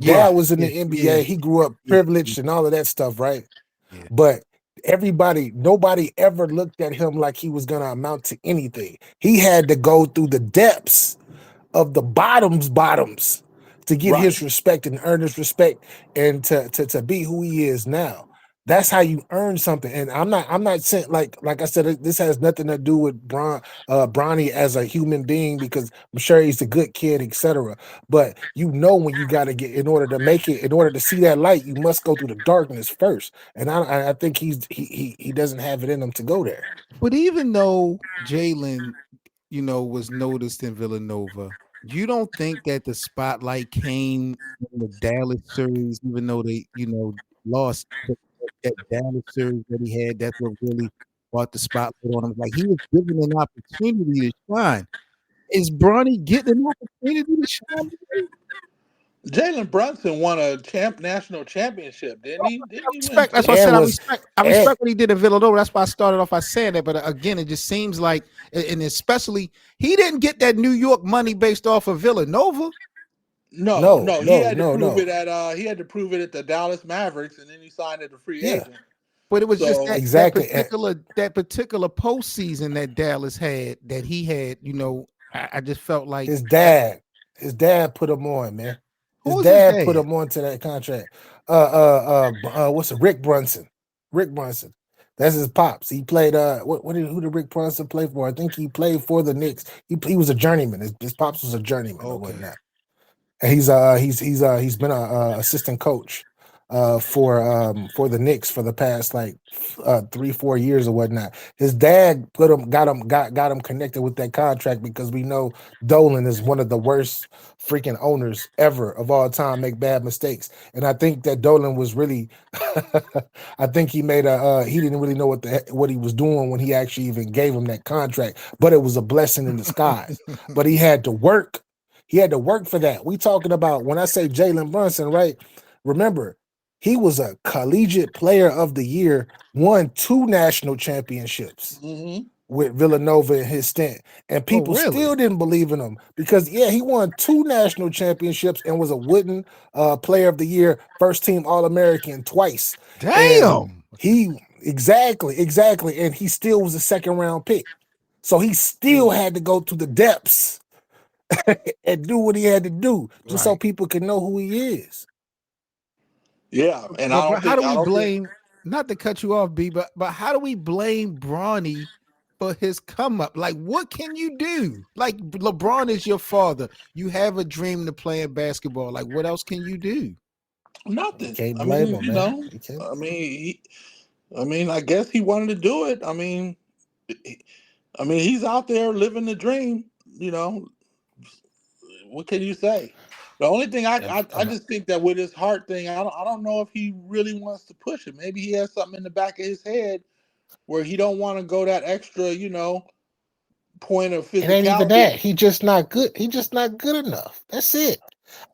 Dad Yeah, was in yeah, the yeah, NBA. He grew up yeah, yeah, privileged and all of that stuff, right? yeah. But nobody ever looked at him like he was going to amount to anything. He had to go through the depths of the bottoms to get Right. his respect and earn his respect and to be who he is now. That's how you earn something. And I'm not saying like I said, this has nothing to do with Bronny as a human being because I'm sure he's a good kid, etc. But when you got to get in order to make it, in order to see that light, you must go through the darkness first. And I think he doesn't have it in him to go there. But even though Jalen, was noticed in Villanova, you don't think that the spotlight came in the Dallas series, even though they, lost that Dallas series that he had, that's what really brought the spotlight on him. Like he was given an opportunity to shine. Is Bronny getting an opportunity to shine? Jalen Brunson won a national championship, didn't he? Didn't he win Respect. That's two? what I said. And I was respect. I and respect what he did in Villanova. That's why I started off by saying that. But again, it just seems like, and especially, he didn't get that New York money based off of Villanova. No, no, no, he no, had to no, prove it no. at the Dallas Mavericks, and then he signed as a free Yeah, agent. But it was just So exactly. that particular postseason that Dallas had that he had. I just felt like His dad put him on, man. who His was his dad put dad? him on to that contract. What's it? Rick Brunson. Rick Brunson. That's his pops. He played. Who did Rick Brunson play for? I think he played for the Knicks. He was a journeyman. His pops was a journeyman or Okay. whatnot. And he's been a assistant coach for the Knicks for the past like 3-4 years or whatnot. His dad got him connected with that contract because we know Dolan is one of the worst freaking owners ever of all time, make bad mistakes. And I think that Dolan was really I think he didn't really know what he was doing when he actually even gave him that contract, but it was a blessing in disguise. But he had to work. He had to work for that. We talking about when I say Jalen Brunson, right? Remember, he was a collegiate player of the year, won 2 national championships mhm. with Villanova in his stint. And Oh, people really? still didn't believe in him because, yeah, he won 2 national championships and was a Wooden player of the year, first team All American twice. And Damn. exactly. And he still was a second round pick. So he still had to go to the depths and do what he had to do just so Right. people can know who he is. Yeah, and But how do I we don't think blame? Not to cut you off, B, but how do we blame Bronny for his come up? Like, what can you do? Like, LeBron is your father. You have a dream to play in basketball. Like, what else can you do? You nothing. can't I blame mean, him, man. You can't. I mean, I guess he wanted to do it. He- he's out there living the dream. You know, what can you say? The only thing I just think that with his heart thing, I don't know if he really wants to push it. Maybe he has something in the back of his head where he don't want to go that extra, point of It ain't even physicality. that. He just not good. He just not good enough. That's it.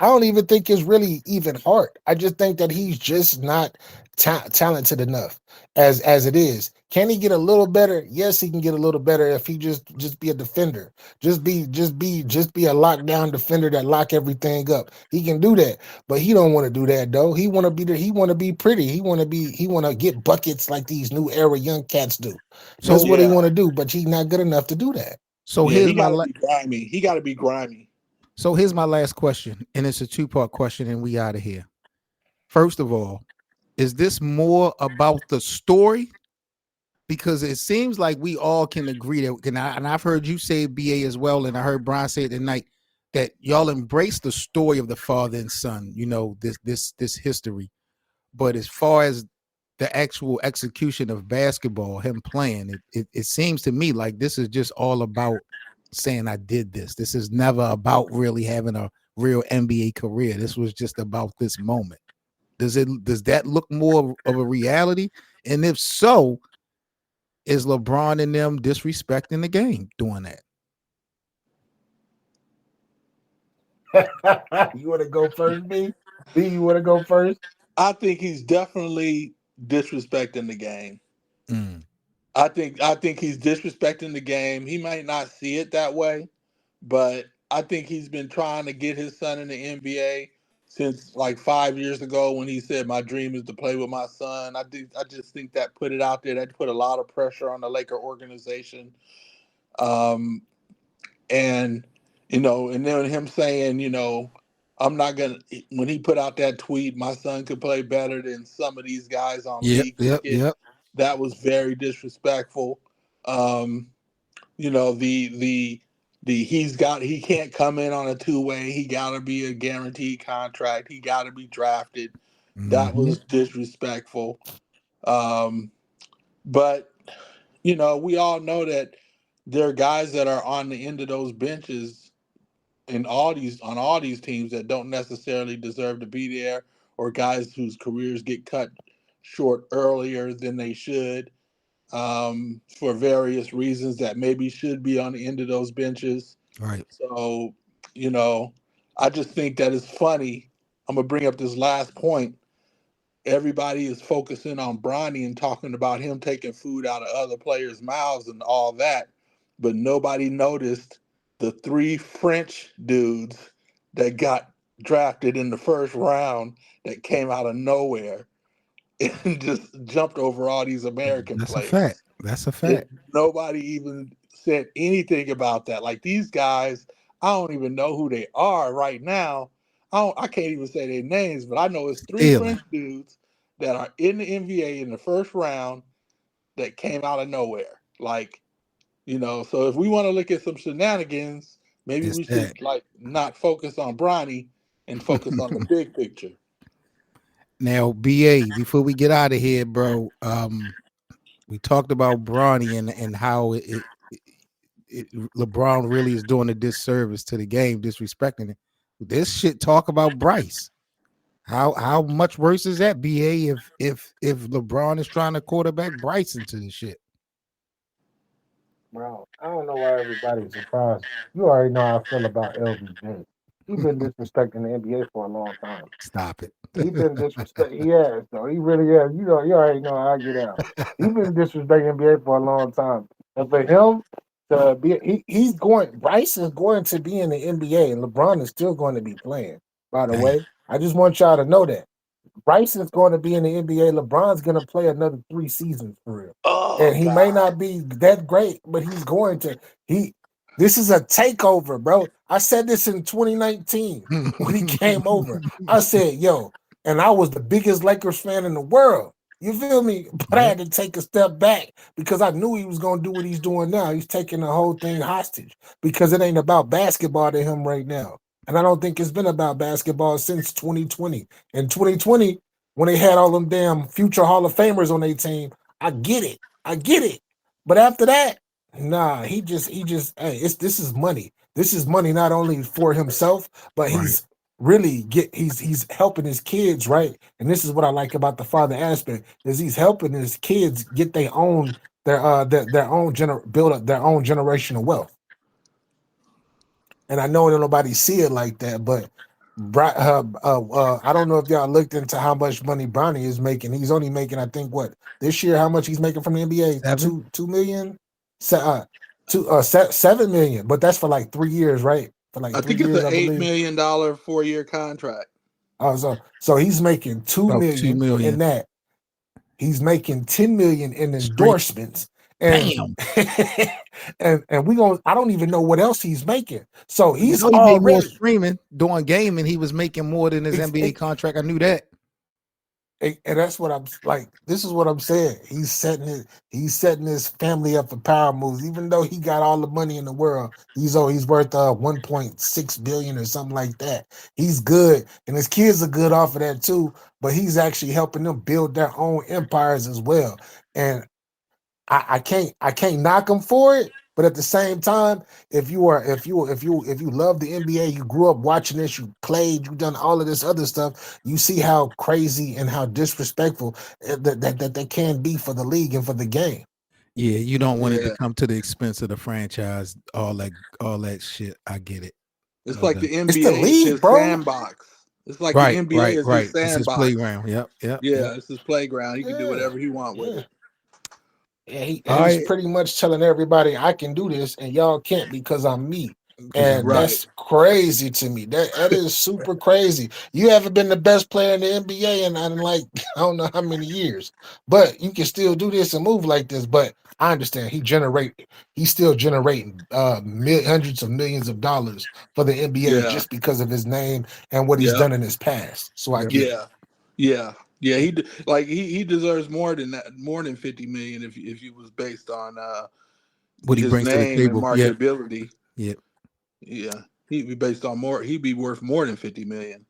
I don't even think it's really even hard. I just think that he's just not talented enough as it is. Can he get a little better? Yes, he can get a little better if he just be a defender. Just be a lockdown defender that lock everything up. He can do that, but he don't want to do that though. He want to be pretty. He want to get buckets like these new era young cats do. That's So, what he Yeah, want to do, but he's not good enough to do that. so yeah, here's he my got to be grimy. He got to be grimy. so here's my last question, and it's a two-part question, and we out of here. First of all, is this more about the story? Because it seems like we all can agree that, and I've heard you say BA as well, and I heard Brian say it tonight that y'all embrace the story of the father and son. This history. But as far as the actual execution of basketball, him playing, it seems to me like this is just all about saying I did this. This is never about really having a real NBA career. This was just about this moment. Does that look more of a reality? And if so, is LeBron and them disrespecting the game doing that? You want to go first, B? B, you want to go first? I think he's definitely disrespecting the game. Mm. I think he's disrespecting the game. He might not see it that way, but I think he's been trying to get his son in the NBA since like 5 years ago when he said my dream is to play with my son. I just think that put it out there. That put a lot of pressure on the Laker organization. Um, and and then him saying, I'm not gonna. When he put out that tweet, my son could play better than some of these guys on Yep, league yep, cricket. yep. That was very disrespectful. Um, he can't come in on a two-way. He got to be a guaranteed contract. He got to be drafted. That Mm-hmm. was disrespectful. But we all know that there are guys that are on the end of those benches on all these teams that don't necessarily deserve to be there, or guys whose careers get cut short earlier than they should, for various reasons that maybe should be on the end of those benches. Right. So, I just think that it's funny. I'm gonna bring up this last point. Everybody is focusing on Bronny and talking about him taking food out of other players' mouths and all that, but nobody noticed the three French dudes that got drafted in the first round that came out of nowhere and just jumped over all these American That's a fact. players. That's a It, fact. nobody even said anything about that. Like these guys, I don't even know who they are right now. I can't even say their names, but I know it's three Stealing. French dudes that are in the NBA in the first round that came out of nowhere. Like, so if we want to look at some shenanigans, maybe It's we that. should like not focus on Bronny and focus on the big picture. Now, BA, before we get out of here, bro, we talked about Bronny and how LeBron really is doing a disservice to the game, disrespecting it. This shit talk about Bryce. How much worse is that, BA, if LeBron is trying to quarterback Bryce into the shit? Bro, I don't know why everybody's surprised. You already know how I feel about LBJ. He's been disrespecting the NBA for a long time. Stop it. He been disrespecting. He has, though. He really has. You already know how I get out. He been disrespecting NBA for a long time. And for him to be, he's going. Bryce is going to be in the NBA, and LeBron is still going to be playing. By the Damn. way, I just want y'all to know that Bryce is going to be in the NBA. LeBron's going to play another 3 seasons for real. Oh And he may God. not be that great, but he's going to. This is a takeover, bro. I said this in 2019 when he came over. I said, yo, and I was the biggest Lakers fan in the world. You feel me? But I Yeah. had to take a step back because I knew he was going to do what he's doing now. He's taking the whole thing hostage because it ain't about basketball to him right now. And I don't think it's been about basketball since 2020. In 2020, when they had all them damn future Hall of Famers on their team, I get it. I get it. But after that, nah, hey, this is money. This is money not only for himself, but Right. he's helping his kids, right? And this is what I like about the father aspect is he's helping his kids get their own build up their own generational wealth. And I know that nobody see it like that, but I don't know if y'all looked into how much money Bronny is making. He's only making, I think, what this year? How much he's making from the NBA? 7. 2 million, 7 million. But that's for like 3 years, right? For like I three think it's years, an I believe. $8 million 4-year contract. So he's making 2 About 2 million in million. that. He's making 10 million in Straight. endorsements. And Damn. and we going I don't even know what else he's making. So You he's know he made more already streaming doing gaming. He was making more than his NBA contract. I knew that. and that's what I'm like. This is what I'm saying. He's setting his family up for power moves. Even though he got all the money in the world, he's worth 1.6 billion or something like that. He's good, and his kids are good off of that too. But he's actually helping them build their own empires as well. And I can't knock him for it. But at the same time, if you love the NBA, you grew up watching this, you played, you done all of this other stuff, you see how crazy and how disrespectful that can be for the league and for the game. Yeah, you don't want it to Yeah. come to the expense of the franchise. All that shit. I get it. It's No like doubt. the It's the NBA is league, his bro. sandbox. It's like the Right, NBA right, is his right. It's his sandbox. playground. Yep, yep, yep. Yeah, it's his playground. He can do Yeah, whatever he want with yeah. it. Yeah, All he's right. pretty much telling everybody I can do this and y'all can't because I'm me. because And I'm not. that's crazy to me. That is super crazy. You haven't been the best player in the NBA in like I don't know how many years, but you can still do this and move like this. But I understand he's still generating hundreds of millions of dollars for the NBA Yeah, just because of his name and what he's yeah, done in his past. So I Yep. get it. yeah. He deserves more than that, more than 50 million if he was based on What he his brings to the name and table. Yep. marketability. Yep. Yeah, he'd be based on more. He'd be worth more than 50 million.